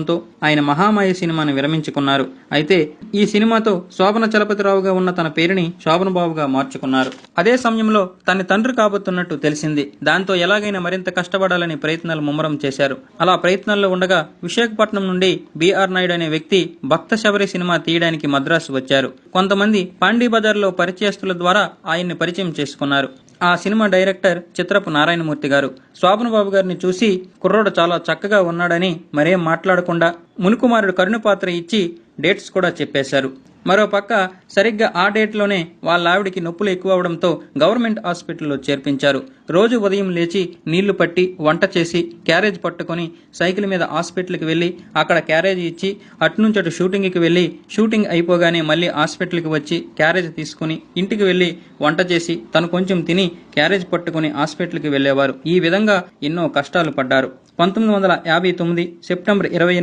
తో ఆయన మహామాయ సినిమాను విరమించుకున్నారు. అయితే ఈ సినిమాతో శోభన చలపతిరావుగా ఉన్న తన పేరుని శోభనబాబుగా మార్చుకున్నారు. అదే సమయంలో తన తండ్రి కాబోతున్నట్టు తెలిసింది. దాంతో ఎలాగైనా మరింత కష్టపడాలని ప్రయత్నాలు ముమ్మరం చేశారు. అలా ప్రయత్నాల్లో ఉండగా విశాఖపట్నం నుండి బిఆర్ నాయుడు అనే వ్యక్తి భక్త శబరి సినిమా తీయడానికి మద్రాసు వచ్చారు. కొంతమంది పాండీ బజార్లో పరిచయస్తుల ద్వారా ఆయన్ని పరిచయం చేసుకున్నారు. ఆ సినిమా డైరెక్టర్ చిత్రపు నారాయణమూర్తి గారు శోభనబాబు గారిని చూసి కుర్రోడు చాలా చక్కగా ఉన్నాడని మరేం మాట్లాడకుండా మునుకుమారుడు కరుణ పాత్ర ఇచ్చి డేట్స్ కూడా చెప్పేశారు. మరోపక్క సరిగ్గా ఆ డేట్లోనే వాళ్ళ ఆవిడికి నొప్పులు ఎక్కువ అవడంతో గవర్నమెంట్ హాస్పిటల్లో చేర్పించారు. రోజు ఉదయం లేచి నీళ్లు పట్టి వంట చేసి క్యారేజ్ పట్టుకొని సైకిల్ మీద హాస్పిటల్కి వెళ్ళి అక్కడ క్యారేజ్ ఇచ్చి అటునుంచి అటు షూటింగ్కి వెళ్ళి షూటింగ్ అయిపోగానే మళ్ళీ హాస్పిటల్కి వచ్చి క్యారేజ్ తీసుకుని ఇంటికి వెళ్ళి వంట చేసి తను కొంచెం తిని క్యారేజ్ పట్టుకుని హాస్పిటల్కి వెళ్లేవారు. ఈ విధంగా ఎన్నో కష్టాలు పడ్డారు. 1959 సెప్టెంబర్ 28